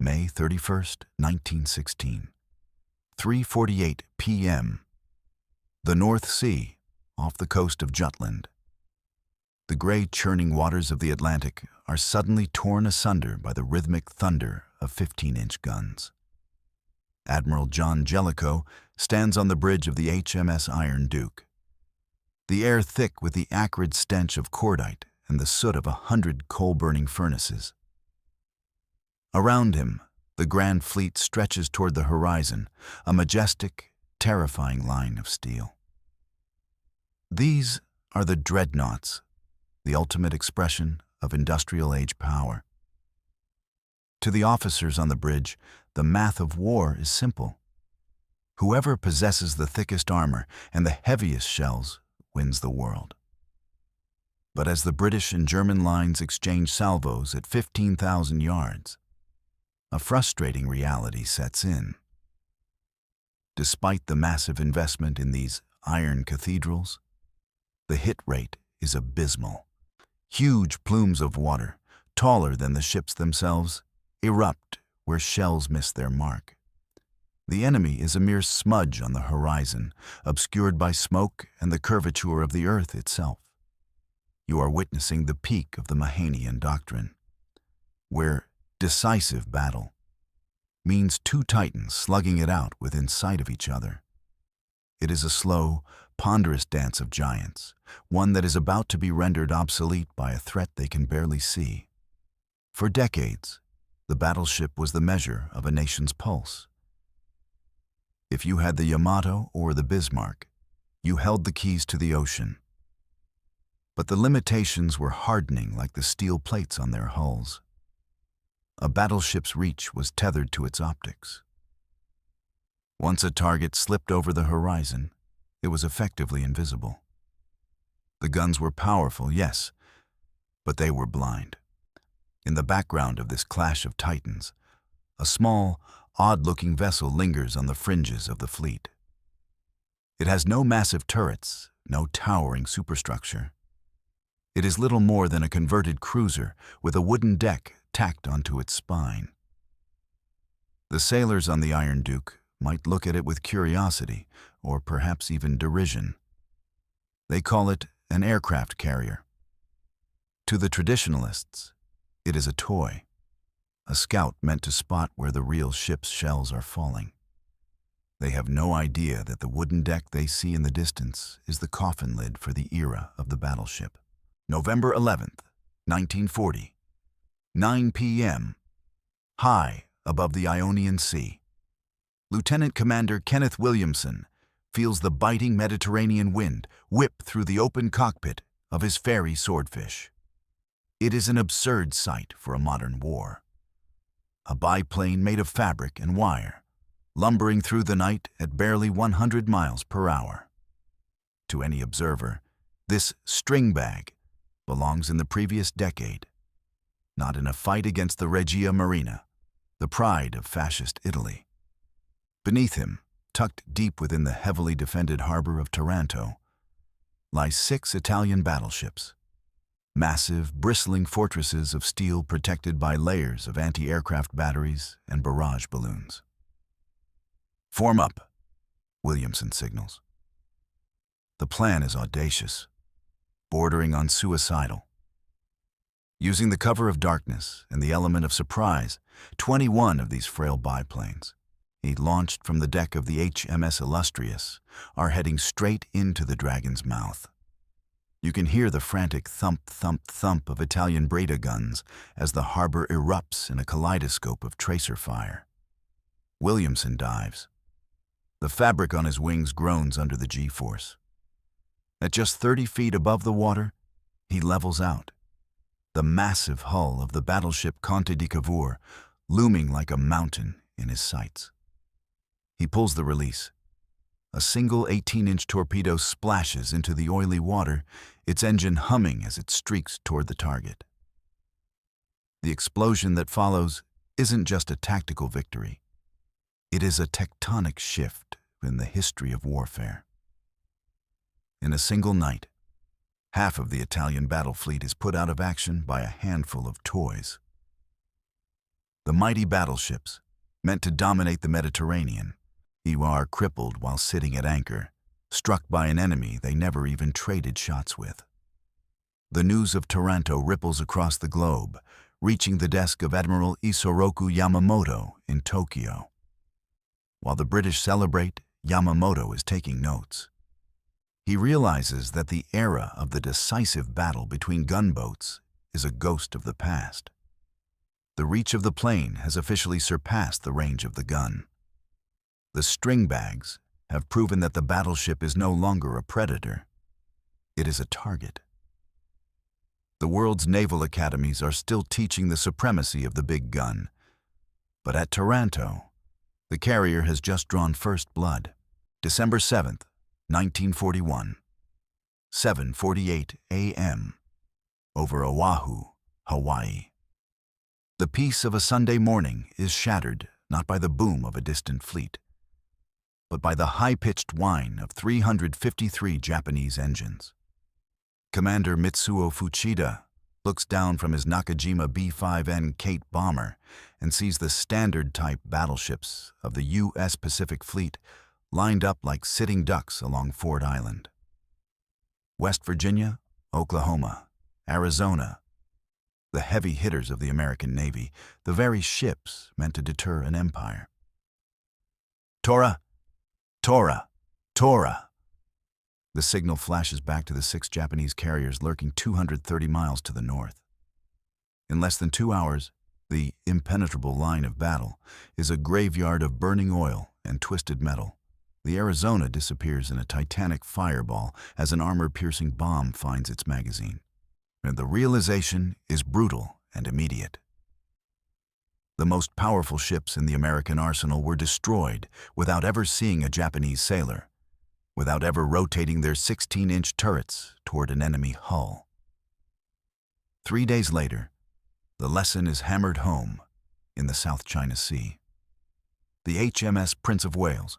May 31, 1916. 3:48 p.m. The North Sea, off the coast of Jutland. The gray churning waters of the Atlantic are suddenly torn asunder by the rhythmic thunder of 15-inch guns. Admiral John Jellicoe stands on the bridge of the HMS Iron Duke. The air thick with the acrid stench of cordite and the soot of 100 coal-burning furnaces. Around him, the Grand Fleet stretches toward the horizon, a majestic, terrifying line of steel. These are the dreadnoughts, the ultimate expression of industrial age power. To the officers on the bridge, the math of war is simple. Whoever possesses the thickest armor and the heaviest shells wins the world. But as the British and German lines exchange salvos at 15,000 yards, a frustrating reality sets in. Despite the massive investment in these iron cathedrals, the hit rate is abysmal. Huge plumes of water, taller than the ships themselves, erupt where shells miss their mark. The enemy is a mere smudge on the horizon, obscured by smoke and the curvature of the earth itself. You are witnessing the peak of the Mahanian doctrine, where decisive battle means two titans slugging it out within sight of each other. It is a slow, ponderous dance of giants, one that is about to be rendered obsolete by a threat they can barely see. For decades, the battleship was the measure of a nation's pulse. If you had the Yamato or the Bismarck, you held the keys to the ocean. But the limitations were hardening like the steel plates on their hulls. A battleship's reach was tethered to its optics. Once a target slipped over the horizon, it was effectively invisible. The guns were powerful, yes, but they were blind. In the background of this clash of titans, a small, odd-looking vessel lingers on the fringes of the fleet. It has no massive turrets, no towering superstructure. It is little more than a converted cruiser with a wooden deck tacked onto its spine. The sailors on the Iron Duke might look at it with curiosity, or perhaps even derision. They call it an aircraft carrier. To the traditionalists, it is a toy, a scout meant to spot where the real ship's shells are falling. They have no idea that the wooden deck they see in the distance is the coffin lid for the era of the battleship. November 11th, 1940, 9 p.m., high above the Ionian Sea. Lieutenant Commander Kenneth Williamson feels the biting Mediterranean wind whip through the open cockpit of his Fairey Swordfish. It is an absurd sight for a modern war. A biplane made of fabric and wire, lumbering through the night at barely 100 miles per hour. To any observer, this string bag belongs in the previous decade, not in a fight against the Regia Marina, the pride of fascist Italy. Beneath him, tucked deep within the heavily defended harbor of Taranto, lie 6 Italian battleships, massive, bristling fortresses of steel protected by layers of anti-aircraft batteries and barrage balloons. "Form up," Williamson signals. The plan is audacious, bordering on suicidal. Using the cover of darkness and the element of surprise, 21 of these frail biplanes, launched from the deck of the HMS Illustrious, are heading straight into the Dragon's mouth. You can hear the frantic thump, thump, thump of Italian Breda guns as the harbor erupts in a kaleidoscope of tracer fire. Williamson dives. The fabric on his wings groans under the G-force. At just 30 feet above the water, he levels out, the massive hull of the battleship Conte di Cavour looming like a mountain in his sights. He pulls the release. A single 18-inch torpedo splashes into the oily water, its engine humming as it streaks toward the target. The explosion that follows isn't just a tactical victory. It is a tectonic shift in the history of warfare. In a single night, half of the Italian battle fleet is put out of action by a handful of toys. The mighty battleships, meant to dominate the Mediterranean, are crippled while sitting at anchor, struck by an enemy they never even traded shots with. The news of Taranto ripples across the globe, reaching the desk of Admiral Isoroku Yamamoto in Tokyo. While the British celebrate, Yamamoto is taking notes. He realizes that the era of the decisive battle between gunboats is a ghost of the past. The reach of the plane has officially surpassed the range of the gun. The string bags have proven that the battleship is no longer a predator. It is a target. The world's naval academies are still teaching the supremacy of the big gun. But at Taranto, the carrier has just drawn first blood. December 7th, 1941, 7:48 a.m., over Oahu, Hawaii. The peace of a Sunday morning is shattered not by the boom of a distant fleet, but by the high-pitched whine of 353 Japanese engines. Commander Mitsuo Fuchida looks down from his Nakajima B-5N Kate bomber and sees the standard-type battleships of the U.S. Pacific Fleet lined up like sitting ducks along Ford Island. West Virginia, Oklahoma, Arizona, the heavy hitters of the American Navy, the very ships meant to deter an empire. Tora! Tora! Tora! The signal flashes back to the 6 Japanese carriers lurking 230 miles to the north. In less than 2 hours, the impenetrable line of battle is a graveyard of burning oil and twisted metal. The Arizona disappears in a titanic fireball as an armor-piercing bomb finds its magazine. And the realization is brutal and immediate. The most powerful ships in the American arsenal were destroyed without ever seeing a Japanese sailor, without ever rotating their 16-inch turrets toward an enemy hull. 3 days later, the lesson is hammered home in the South China Sea. The HMS Prince of Wales,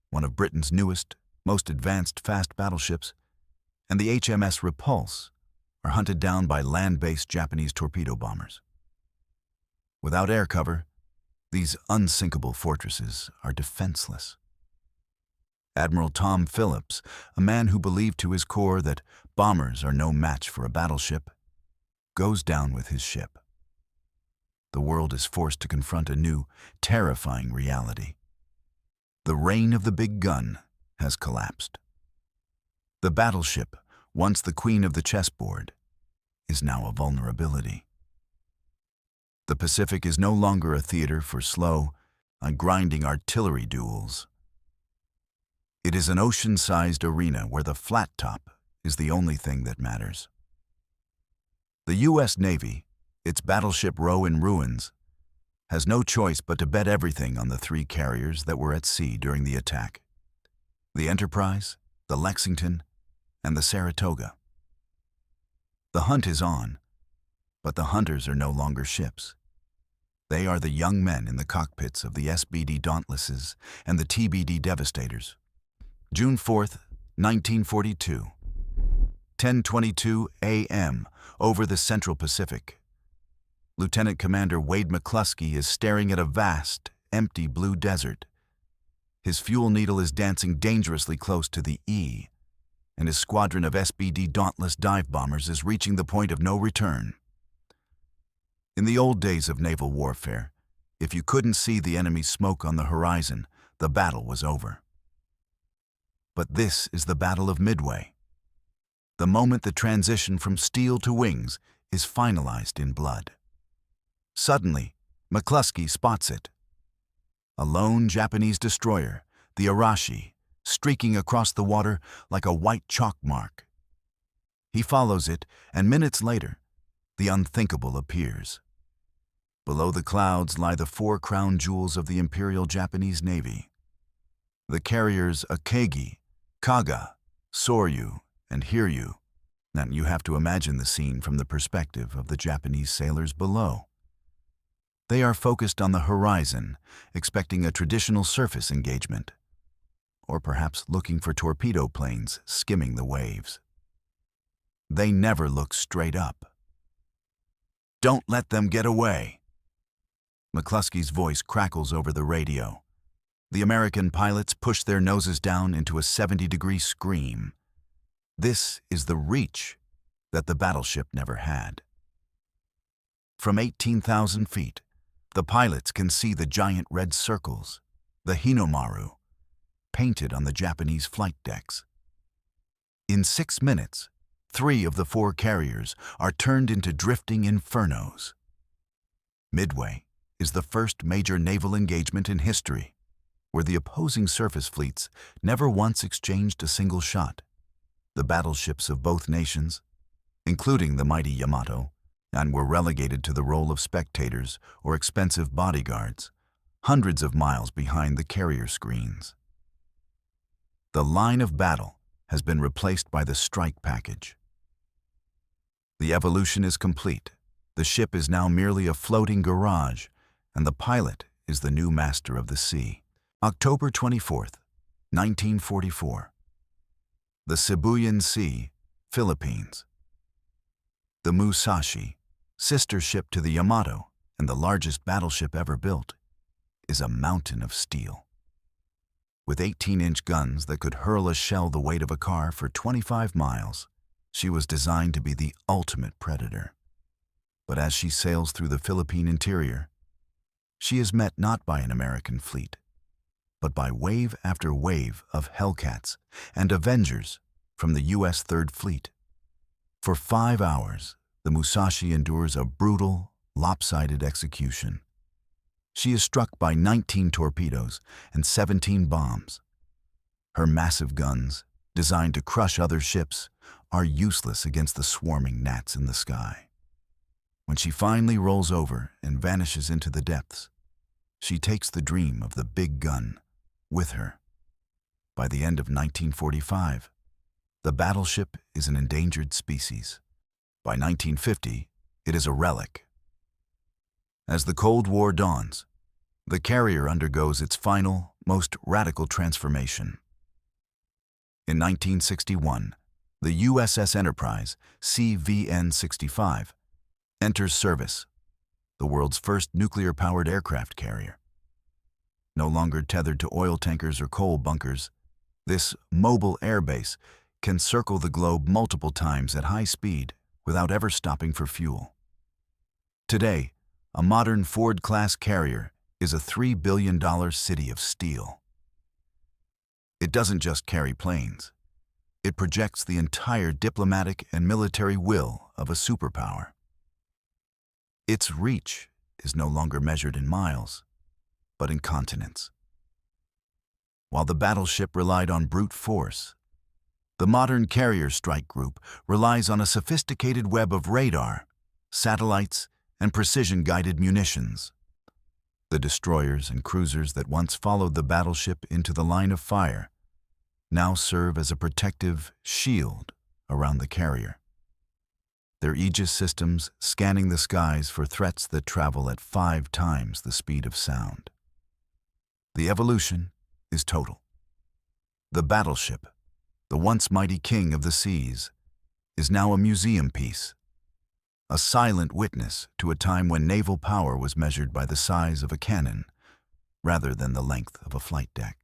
one of Britain's newest, most advanced fast battleships, and the HMS Repulse are hunted down by land-based Japanese torpedo bombers. Without air cover, these unsinkable fortresses are defenseless. Admiral Tom Phillips, a man who believed to his core that bombers are no match for a battleship, goes down with his ship. The world is forced to confront a new, terrifying reality. The reign of the big gun has collapsed. The battleship, once the queen of the chessboard, is now a vulnerability. The Pacific is no longer a theater for slow, grinding artillery duels. It is an ocean-sized arena where the flat top is the only thing that matters. The U.S. Navy, its battleship row in ruins, has no choice but to bet everything on the 3 carriers that were at sea during the attack: the Enterprise, the Lexington, and the Saratoga. The hunt is on, but the hunters are no longer ships. They are the young men in the cockpits of the SBD Dauntlesses and the TBD Devastators. June 4th, 1942, 10:22 a.m. over the Central Pacific. Lieutenant Commander Wade McCluskey is staring at a vast, empty blue desert. His fuel needle is dancing dangerously close to the E, and his squadron of SBD Dauntless dive bombers is reaching the point of no return. In the old days of naval warfare, if you couldn't see the enemy's smoke on the horizon, the battle was over. But this is the Battle of Midway. The moment the transition from steel to wings is finalized in blood. Suddenly, McCluskey spots it. A lone Japanese destroyer, the Arashi, streaking across the water like a white chalk mark. He follows it, and minutes later, the unthinkable appears. Below the clouds lie the 4 crown jewels of the Imperial Japanese Navy. The carriers Akagi, Kaga, Soryu, and Hiryu. And you have to imagine the scene from the perspective of the Japanese sailors below. They are focused on the horizon, expecting a traditional surface engagement, or perhaps looking for torpedo planes skimming the waves. They never look straight up. Don't let them get away. McCluskey's voice crackles over the radio. The American pilots push their noses down into a 70-degree scream. This is the reach that the battleship never had. From 18,000 feet, the pilots can see the giant red circles, the Hinomaru, painted on the Japanese flight decks. In 6 minutes, 3 of the 4 carriers are turned into drifting infernos. Midway is the first major naval engagement in history, where the opposing surface fleets never once exchanged a single shot. The battleships of both nations, including the mighty Yamato, and were relegated to the role of spectators or expensive bodyguards, hundreds of miles behind the carrier screens. The line of battle has been replaced by the strike package. The evolution is complete. The ship is now merely a floating garage, and the pilot is the new master of the sea. October 24th, 1944. The Sibuyan Sea, Philippines. The Musashi, sister ship to the Yamato and the largest battleship ever built, is a mountain of steel. With 18-inch guns that could hurl a shell the weight of a car for 25 miles, she was designed to be the ultimate predator. But as she sails through the Philippine interior, she is met not by an American fleet, but by wave after wave of Hellcats and Avengers from the U.S. Third Fleet. For 5 hours, the Musashi endures a brutal, lopsided execution. She is struck by 19 torpedoes and 17 bombs. Her massive guns, designed to crush other ships, are useless against the swarming gnats in the sky. When she finally rolls over and vanishes into the depths, she takes the dream of the big gun with her. By the end of 1945, the battleship is an endangered species. By 1950, it is a relic. As the Cold War dawns, the carrier undergoes its final, most radical transformation. In 1961, the USS Enterprise, CVN-65, enters service, the world's first nuclear-powered aircraft carrier. No longer tethered to oil tankers or coal bunkers, this mobile airbase can circle the globe multiple times at high speed without ever stopping for fuel. Today, a modern Ford-class carrier is a $3 billion city of steel. It doesn't just carry planes. It projects the entire diplomatic and military will of a superpower. Its reach is no longer measured in miles, but in continents. While the battleship relied on brute force, the modern carrier strike group relies on a sophisticated web of radar, satellites, and precision-guided munitions. The destroyers and cruisers that once followed the battleship into the line of fire now serve as a protective shield around the carrier, their Aegis systems scanning the skies for threats that travel at 5 times the speed of sound. The evolution is total. The battleship, the once mighty king of the seas, is now a museum piece, a silent witness to a time when naval power was measured by the size of a cannon rather than the length of a flight deck.